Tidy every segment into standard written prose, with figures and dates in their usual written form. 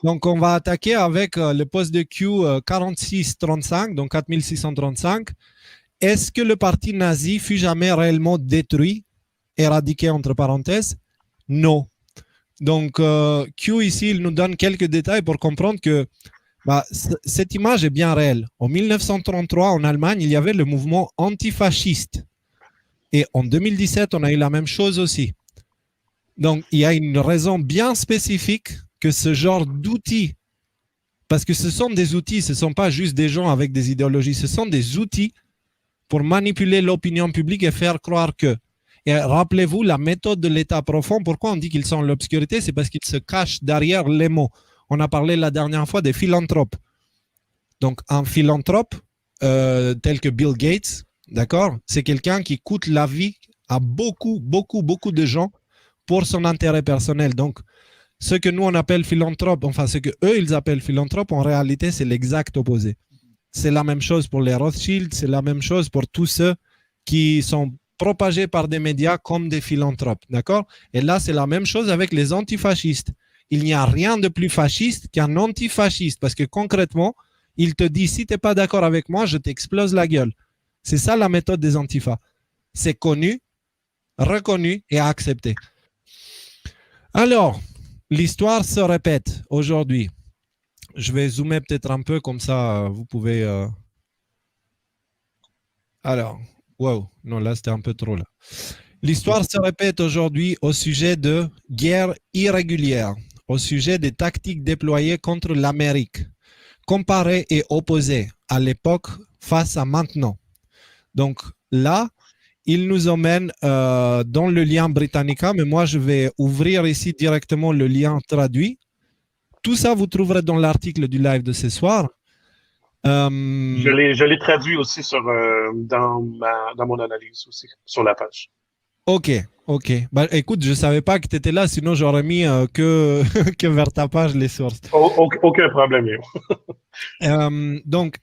Donc, on va attaquer avec le poste de Q 4635, donc 4635. Est-ce que le parti nazi fut jamais réellement détruit, éradiqué entre parenthèses? Non. Donc, Q ici, il nous donne quelques détails pour comprendre que cette image est bien réelle. En 1933, en Allemagne, il y avait le mouvement antifasciste. Et en 2017, on a eu la même chose aussi. Donc, il y a une raison bien spécifique que ce genre d'outils, parce que ce sont des outils, ce ne sont pas juste des gens avec des idéologies, ce sont des outils pour manipuler l'opinion publique et faire croire que. Et rappelez-vous la méthode de l'état profond. Pourquoi on dit qu'ils sont l'obscurité? C'est parce qu'ils se cachent derrière les mots. On a parlé la dernière fois des philanthropes. Donc, un philanthrope tel que Bill Gates, d'accord, c'est quelqu'un qui coûte la vie à beaucoup de gens pour son intérêt personnel. Donc, ce que nous, on appelle philanthrope, enfin, ce que eux, ils appellent philanthrope, en réalité, c'est l'exact opposé. C'est la même chose pour les Rothschild, c'est la même chose pour tous ceux qui sont propagés par des médias comme des philanthropes, d'accord? Et là, c'est la même chose avec les antifascistes. Il n'y a rien de plus fasciste qu'un antifasciste, parce que concrètement, il te dit, si tu n'es pas d'accord avec moi, je t'explose la gueule. C'est ça la méthode des antifas. C'est connu, reconnu et accepté. Alors, l'histoire se répète aujourd'hui. Je vais zoomer peut-être un peu, comme ça, vous pouvez... Alors, wow, non, là, c'était un peu trop, là. L'histoire se répète aujourd'hui au sujet de guerres irrégulières, au sujet des tactiques déployées contre l'Amérique, comparées et opposées à l'époque face à maintenant. Donc là, il nous emmène dans le lien Britannica, mais moi, je vais ouvrir ici directement le lien traduit. Tout ça, vous trouverez dans l'article du live de ce soir. Je l'ai traduit aussi dans mon analyse aussi, sur la page. Ok. Bah, écoute, je ne savais pas que tu étais là, sinon j'aurais mis que vers ta page les sources. Aucun problème. Donc,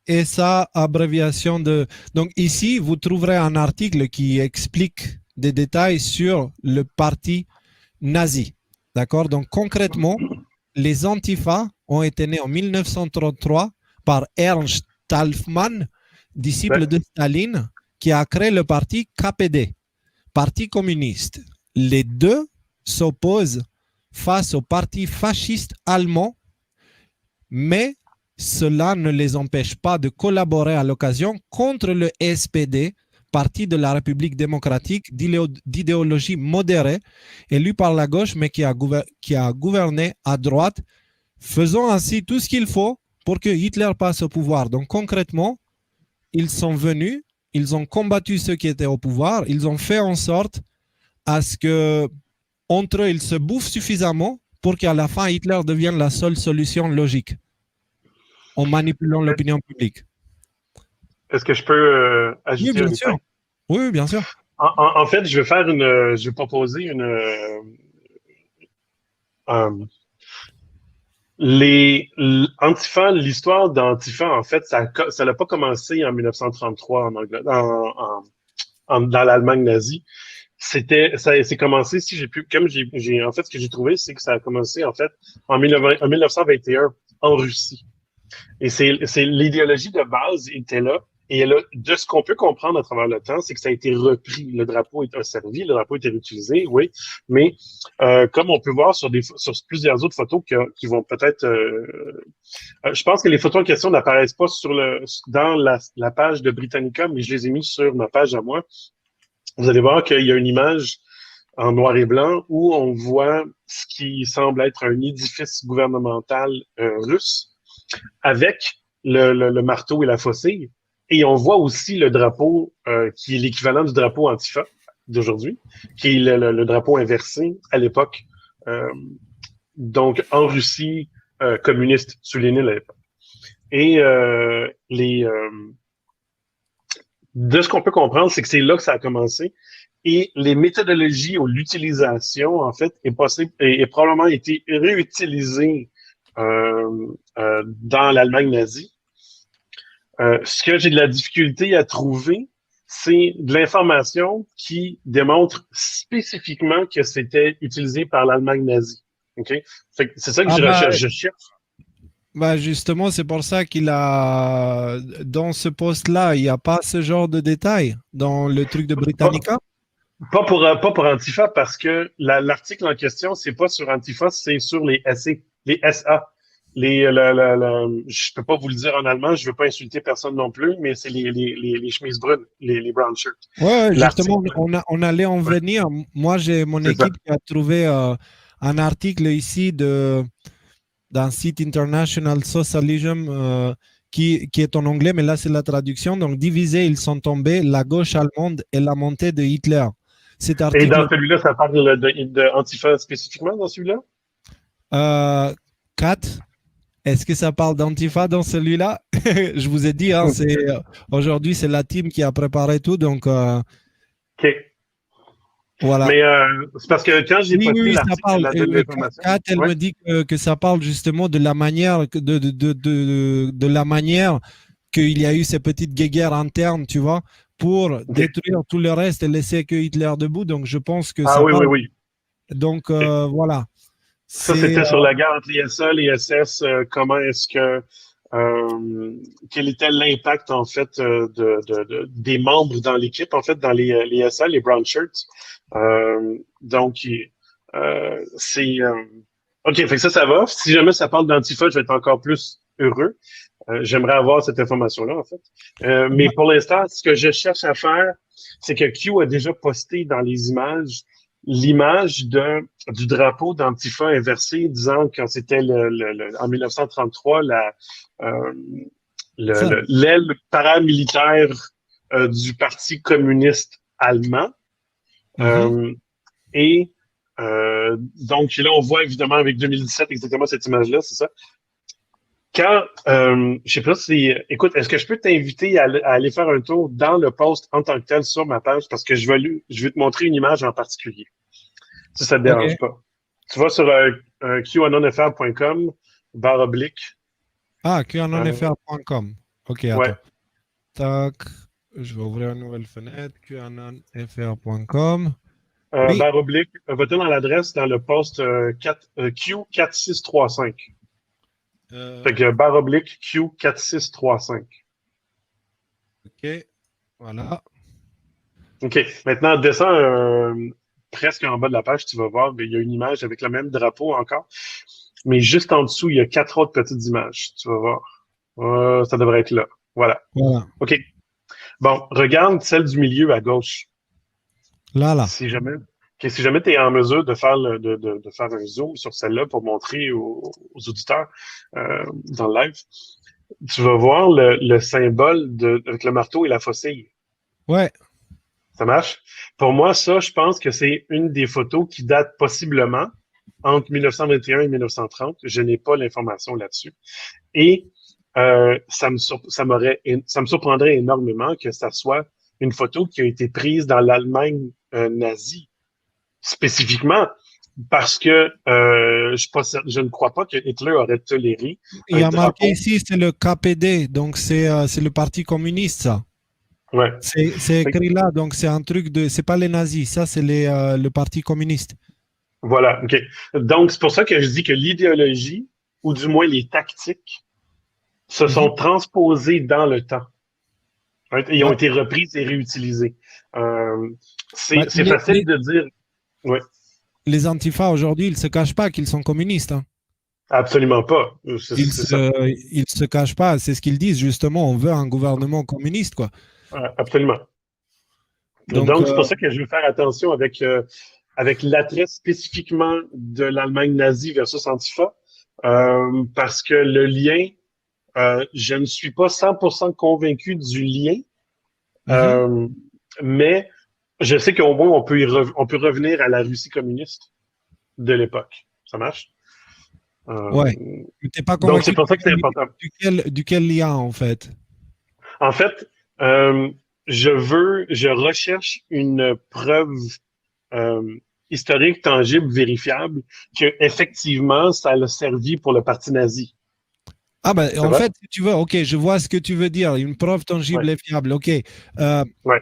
et ça, abréviation de... Donc ici, vous trouverez un article qui explique des détails sur le parti nazi. D'accord? Donc concrètement, les Antifa ont été nés en 1933 par Ernst Thälmann, disciple de Staline, qui a créé le parti KPD, Parti communiste. Les deux s'opposent face au parti fasciste allemand, mais cela ne les empêche pas de collaborer à l'occasion contre le SPD, Parti de la République démocratique d'idéologie modérée, élu par la gauche, mais qui a gouverné à droite, faisant ainsi tout ce qu'il faut pour que Hitler passe au pouvoir. Donc concrètement, ils sont venus, ils ont combattu ceux qui étaient au pouvoir, ils ont fait en sorte à ce que entre eux, ils se bouffent suffisamment pour qu'à la fin, Hitler devienne la seule solution logique en manipulant l'opinion publique. Est-ce que je peux Oui, ajouter un bien sûr. détail? Oui, bien sûr. En fait, je vais proposer un- Antifa, l'histoire d'Antifa, en fait, ça n'a pas commencé en 1933 en Angleterre, dans l'Allemagne nazie. C'est commencé, si j'ai pu, comme en fait, ce que j'ai trouvé, c'est que ça a commencé, en fait, en 1921 en Russie. Et c'est l'idéologie de base était là. Et là, de ce qu'on peut comprendre à travers le temps, c'est que ça a été repris. Le drapeau est servi, le drapeau a été utilisé, oui. Mais comme on peut voir sur plusieurs autres photos qui vont peut-être... je pense que les photos en question n'apparaissent pas dans la page de Britannica, mais je les ai mis sur ma page à moi. Vous allez voir qu'il y a une image en noir et blanc où on voit ce qui semble être un édifice gouvernemental russe avec le marteau et la faucille. Et on voit aussi le drapeau qui est l'équivalent du drapeau Antifa d'aujourd'hui, qui est le drapeau inversé à l'époque. Donc, en Russie communiste sous Lénine à l'époque. Et de ce qu'on peut comprendre, c'est que c'est là que ça a commencé. Et les méthodologies ou l'utilisation, en fait, est probablement été réutilisée dans l'Allemagne nazie. Ce que j'ai de la difficulté à trouver, c'est de l'information qui démontre spécifiquement que c'était utilisé par l'Allemagne nazie. OK? Fait que c'est ça que Ah bah, je cherche. bah justement, c'est pour ça qu'il a dans ce poste-là, il n'y a pas ce genre de détails dans le truc de Pas, Britannica. pas pour Antifa, parce que l'article en question, c'est pas sur Antifa, c'est sur les SC, les SA. Je peux pas vous le dire en allemand, je veux pas insulter personne non plus, mais c'est les chemises brunes, les brown shirts. Ouais, ouais, justement, L'article, on allait en ouais, venir. Moi, j'ai mon c'est ça. équipe qui a trouvé un article ici d'un site International Socialism qui est en anglais, mais là, c'est la traduction. Donc, divisés, ils sont tombés, la gauche allemande et la montée de Hitler. Cet Et article dans celui-là, ça parle de Antifa spécifiquement dans celui-là? 4, est-ce que ça parle d'Antifa dans celui-là? Je vous ai dit, hein, aujourd'hui, c'est la team qui a préparé tout. Donc, OK. voilà. Mais c'est parce que quand j'ai Oui, oui, posté oui, ça l'article, parle. elle a donné l'information. Kat, elle Ouais. me dit que ça parle justement de la manière, de la manière qu'il y a eu ces petites guéguerres internes, tu vois, pour OK. détruire tout le reste et laisser que Hitler debout. Donc, je pense que Ah ça oui, oui, parle. oui. Donc, OK. voilà. Ça, C'est c'était sur la guerre entre les SA, les SS. Comment est-ce que quel était l'impact en fait des membres dans l'équipe, en fait, dans les SA, les brown shirts. Donc, c'est OK, fait que ça va. Si jamais ça parle d'Antifa, je vais être encore plus heureux. J'aimerais avoir cette information-là, en fait. Mais pour l'instant, ce que je cherche à faire, c'est que Q a déjà posté dans les images l'image du drapeau d'Antifa inversé, disant que c'était en 1933 euh, ça. l'aile paramilitaire du Parti communiste allemand. Mhm. Euh, et donc là, on voit évidemment avec 2017 exactement cette image-là, c'est ça. Quand, je sais pas si, écoute, est-ce que je peux t'inviter à aller faire un tour dans le post en tant que tel sur ma page parce que je vais te montrer une image en particulier, si ça te OK. dérange pas. Tu vas sur qanonfr.com, barre oblique. Ah, Euh, QAnonFR.com. OK, ouais, attends. Tac. Je vais ouvrir une nouvelle fenêtre. QAnonFR.com. Oui. barre oblique, va-t-il dans l'adresse dans le post Q4635. Fait Euh, que barre oblique Q4635. OK. Voilà. OK. Maintenant, descends presque en bas de la page, tu vas voir, il y a une image avec le même drapeau encore. Mais juste en dessous, il y a 4 autres petites images. Tu vas voir. Ça devrait être là. Voilà. Voilà. OK. Bon, regarde celle du milieu à gauche. Là, là. Si jamais, si jamais tu es en mesure de faire, de faire un zoom sur celle-là pour montrer aux auditeurs dans le live, tu vas voir le symbole avec le marteau et la faucille. Ouais. Ça marche? Pour moi, ça, je pense que c'est une des photos qui date possiblement entre 1921 et 1930. Je n'ai pas l'information là-dessus. Et ça me surprendrait énormément que ça soit une photo qui a été prise dans l'Allemagne nazie, spécifiquement parce que je ne crois pas que Hitler aurait toléré Il y un a marqué drapeau. ici, c'est le KPD. Donc, c'est le Parti communiste, ça. Ouais. C'est écrit là. Donc, c'est un truc de. C'est pas les nazis. Ça, c'est le Parti communiste. Voilà. OK. Donc, c'est pour ça que je dis que l'idéologie, ou du moins les tactiques, se Mhm. sont transposées dans le temps. Right? Ils ont Ouais. été reprises et réutilisées. Euh, Bah, c'est facile de dire. Oui, les antifas aujourd'hui, ils ne se cachent pas qu'ils sont communistes, hein. absolument pas. C'est ça. Ils se cachent pas. C'est ce qu'ils disent justement. On veut un gouvernement communiste, quoi. Absolument. Donc, Donc, c'est pour ça que je veux faire attention avec l'attrait spécifiquement de l'Allemagne nazie versus Antifa, parce que le lien, je ne suis pas 100% convaincu du lien, mhm. euh, mais je sais qu'au moins on peut revenir à la Russie communiste de l'époque. Ça marche? Euh, Ouais. Tu n'es pas donc, c'est convaincu pour ça que c'est important. duquel lien, en fait. En fait, je recherche une preuve euh, historique, tangible, vérifiable, que effectivement, ça a servi pour le parti nazi. Ah ben, Ça en va? fait, si tu veux, ok, je vois ce que tu veux dire, une preuve Ouais, tangible et fiable, ok. Euh, ouais,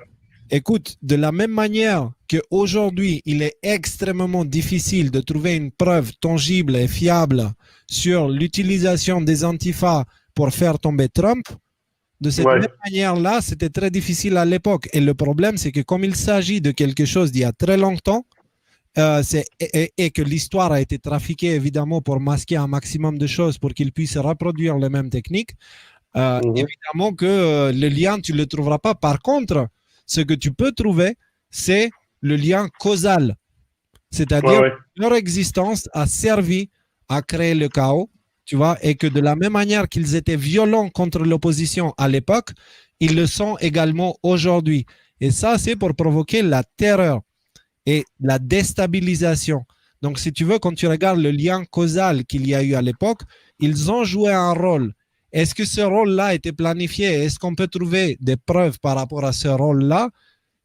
Écoute, de la même manière qu'aujourd'hui, il est extrêmement difficile de trouver une preuve tangible et fiable sur l'utilisation des antifas pour faire tomber Trump, de cette Ouais. même manière-là, c'était très difficile à l'époque. Et le problème, c'est que comme il s'agit de quelque chose d'il y a très longtemps, et que l'histoire a été trafiquée évidemment pour masquer un maximum de choses pour qu'ils puissent reproduire les mêmes techniques, évidemment que le lien, tu ne le trouveras pas. Par contre, ce que tu peux trouver, c'est le lien causal. C'est-à-dire Ouais. que leur existence a servi à créer le chaos, tu vois, et que de la même manière qu'ils étaient violents contre l'opposition à l'époque, ils le sont également aujourd'hui. Et ça, c'est pour provoquer la terreur et la déstabilisation. Donc, si tu veux, quand tu regardes le lien causal qu'il y a eu à l'époque, ils ont joué un rôle. Est-ce que ce rôle-là a été planifié? Est-ce qu'on peut trouver des preuves par rapport à ce rôle-là?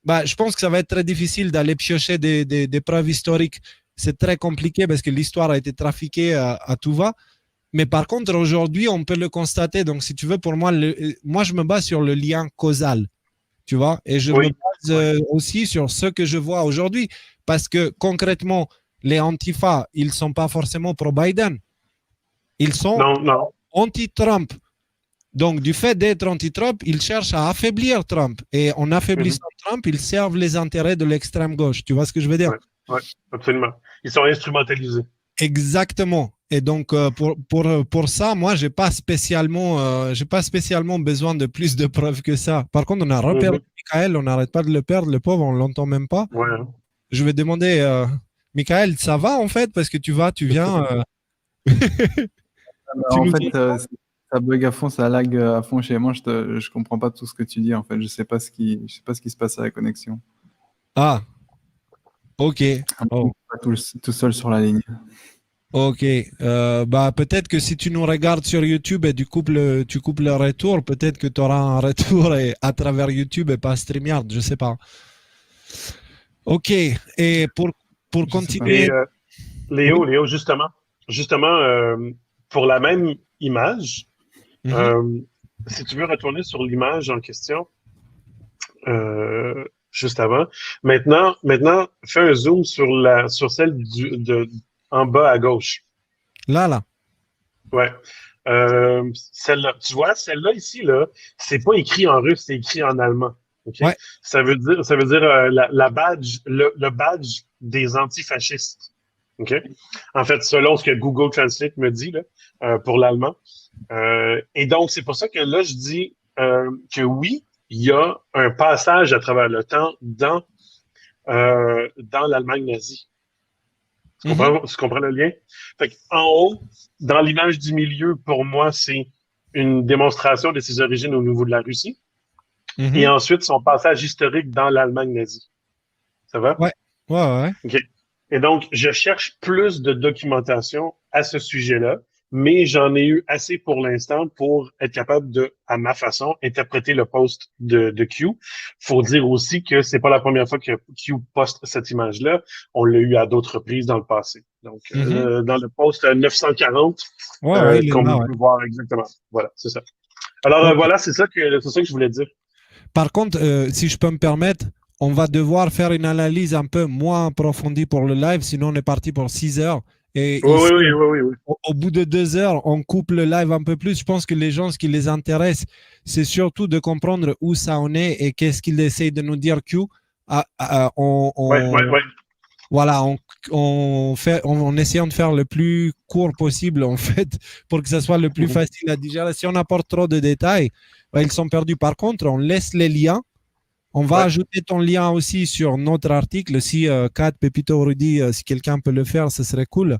Bah, je pense que ça va être très difficile d'aller piocher des preuves historiques. C'est très compliqué parce que l'histoire a été trafiquée à tout va. Mais par contre, aujourd'hui, on peut le constater. Donc, si tu veux, pour moi, moi, je me base sur le lien causal, tu vois, et je me Oui. base aussi sur ce que je vois aujourd'hui. Parce que concrètement, les antifas, ils ne sont pas forcément pro-Biden. Ils sont Non. anti-Trump. Donc, du fait d'être anti-Trump, ils cherchent à affaiblir Trump. Et en affaiblissant Trump, ils servent les intérêts de l'extrême gauche. Tu vois ce que je veux dire? Ouais, absolument. Ils sont instrumentalisés. Exactement. Et donc, pour ça, moi, j'ai pas spécialement besoin de plus de preuves que ça. Par contre, on a repéré Michael, on n'arrête pas de le perdre, le pauvre, on l'entend même pas. Ouais. Je vais demander, Michael, ça va en fait? Parce que tu viens. Tu En nous fait, dis- ça bug à fond, ça lag à fond chez moi. Je comprends pas tout ce que tu dis. En fait, je sais pas ce qui se passe à la connexion. Ah, ok. Oh. Pas tout seul sur la ligne. Ok, bah peut-être que si tu nous regardes sur YouTube et tu coupes le retour, peut-être que tu auras un retour à travers YouTube et pas StreamYard, je sais pas. Ok, et pour continuer. Et Léo, justement, pour la même image, si tu veux retourner sur l'image en question, juste avant, maintenant, fais un zoom sur celle en bas à gauche. Là. Ouais. Celle-là, tu vois, celle-là ici, là, c'est pas écrit en russe, c'est écrit en allemand. Okay? Ouais. Ça veut dire la badge, le badge des antifascistes. Okay? En fait, selon ce que Google Translate me dit là, pour l'allemand. Et donc, c'est pour ça que là, je dis que oui, il y a un passage à travers le temps dans l'Allemagne nazie. Tu comprends le lien? Fait en haut, dans l'image du milieu, pour moi, c'est une démonstration de ses origines au niveau de la Russie. Et ensuite, son passage historique dans l'Allemagne nazie. Ça va? Ouais. Okay. Et donc, je cherche plus de documentation à ce sujet-là, mais j'en ai eu assez pour l'instant pour être capable de, à ma façon, interpréter le post de Q. Faut dire aussi que c'est pas la première fois que Q poste cette image-là. On l'a eu à d'autres reprises dans le passé. Donc, dans le post 940, qu'on peut voir exactement. Voilà, c'est ça. Alors, voilà, c'est ça que je voulais dire. Par contre, si je peux me permettre, on va devoir faire une analyse un peu moins approfondie pour le live, sinon on est parti pour 6 heures. Et oui. Au bout de 2 heures, on coupe le live un peu plus. Je pense que les gens, ce qui les intéresse, c'est surtout de comprendre où ça en est et qu'est-ce qu'il essaye de nous dire Q. Voilà, en essayant de faire le plus court possible, en fait, pour que ça soit le plus facile à digérer. Si on apporte trop de détails, ils sont perdus. Par contre, on laisse les liens. On va ajouter ton lien aussi sur notre article. Si Kat, Pepito, Rudy, si quelqu'un peut le faire, ce serait cool.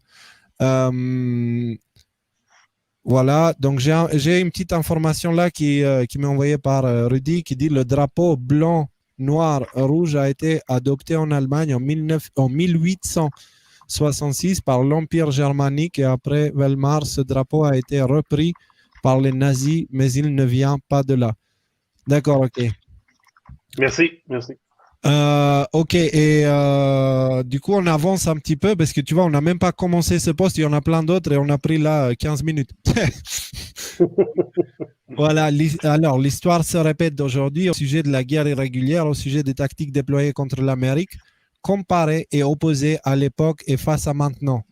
Voilà, donc j'ai une petite information là qui m'est envoyée par Rudy qui dit le drapeau blanc, noir, rouge a été adopté en Allemagne en 1866 par l'Empire germanique et après Weimar, ce drapeau a été repris par les nazis, mais il ne vient pas de là. D'accord, ok. Merci. Ok, et du coup, on avance un petit peu parce que tu vois, on n'a même pas commencé ce poste, il y en a plein d'autres et on a pris là 15 minutes. Voilà, alors l'histoire se répète d'aujourd'hui au sujet de la guerre irrégulière, au sujet des tactiques déployées contre l'Amérique comparer et opposer à l'époque et face à maintenant.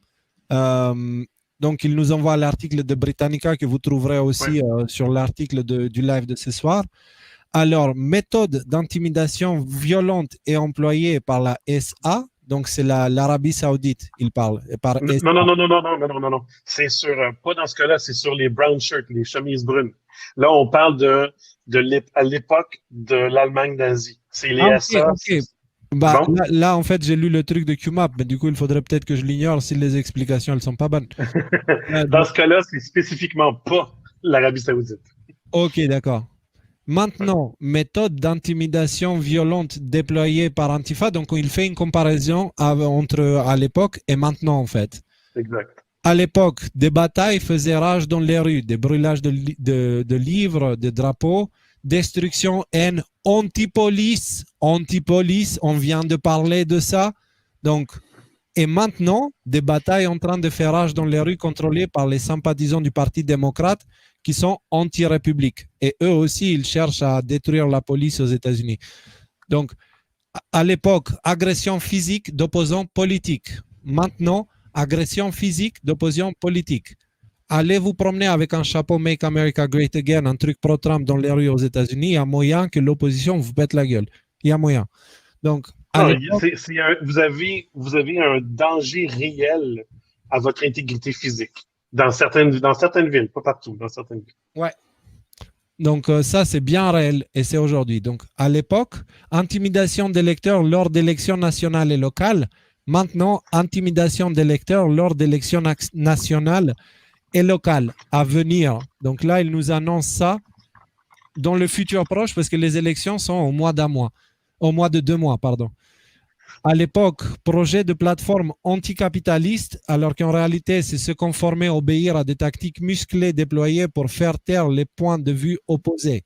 Donc, il nous envoie l'article de Britannica que vous trouverez aussi sur l'article du live de ce soir. Alors, méthode d'intimidation violente est employée par la SA. Donc, c'est l'Arabie Saoudite, il parle. Par Non. C'est sur, pas dans ce cas-là, c'est sur les brown shirts, les chemises brunes. Là, on parle à l'époque de l'Allemagne nazie. C'est les SA. Ok. Bah, bon. Là, en fait, j'ai lu le truc de QMAP, mais du coup, il faudrait peut-être que je l'ignore si les explications, elles sont pas bonnes. Dans ce cas-là, c'est spécifiquement pas l'Arabie Saoudite. Ok, d'accord. Maintenant, méthode d'intimidation violente déployée par Antifa. Donc, il fait une comparaison entre à l'époque et maintenant, en fait. Exact. À l'époque, des batailles faisaient rage dans les rues, des brûlages de livres, de drapeaux, destruction, haine, anti-police, on vient de parler de ça. Donc, et maintenant, des batailles en train de faire rage dans les rues contrôlées par les sympathisants du Parti démocrate qui sont anti-république. Et eux aussi, ils cherchent à détruire la police aux États-Unis. Donc, à l'époque, agression physique d'opposants politiques. Maintenant, agression physique d'opposants politiques. Allez vous promener avec un chapeau Make America Great Again, un truc pro-Trump dans les rues aux États-Unis, il y a moyen que l'opposition vous pète la gueule. Il y a moyen. Donc, vous avez un danger réel à votre intégrité physique. Dans certaines villes, pas partout, dans certaines villes. Ouais. Donc, ça, c'est bien réel et c'est aujourd'hui. Donc, à l'époque, intimidation d'électeurs lors d'élections nationales et locales. Maintenant, intimidation d'électeurs lors d'élections nationales et locales à venir. Donc là, il nous annonce ça dans le futur proche parce que les élections sont au mois de 2 mois, pardon. À l'époque, projet de plateforme anticapitaliste, alors qu'en réalité, c'est se conformer, obéir à des tactiques musclées déployées pour faire taire les points de vue opposés.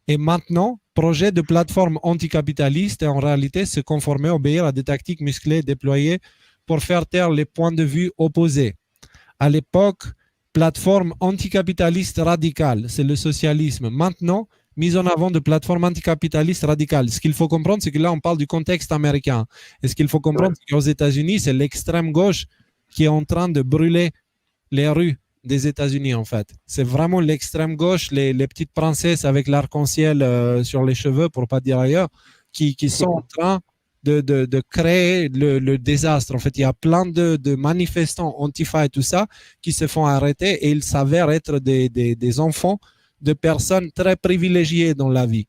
Et maintenant, projet de plateforme anticapitaliste, et en réalité, se conformer, obéir à des tactiques musclées déployées pour faire taire les points de vue opposés. À l'époque, plateforme anticapitaliste radicale, c'est le socialisme. Maintenant, mise en avant de plateforme anticapitaliste radicale. Ce qu'il faut comprendre, c'est que là, on parle du contexte américain. Et ce qu'il faut comprendre, c'est qu'aux États-Unis, c'est l'extrême gauche qui est en train de brûler les rues des États-Unis, en fait. C'est vraiment l'extrême gauche, les petites princesses avec l'arc-en-ciel sur les cheveux, pour ne pas dire ailleurs, qui sont en train de créer le désastre. En fait, il y a plein de manifestants Antifa et tout ça qui se font arrêter et ils s'avèrent être des enfants de personnes très privilégiées dans la vie.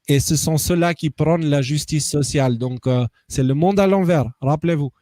Et ce sont ceux-là qui prônent la justice sociale. Donc, c'est le monde à l'envers, rappelez-vous.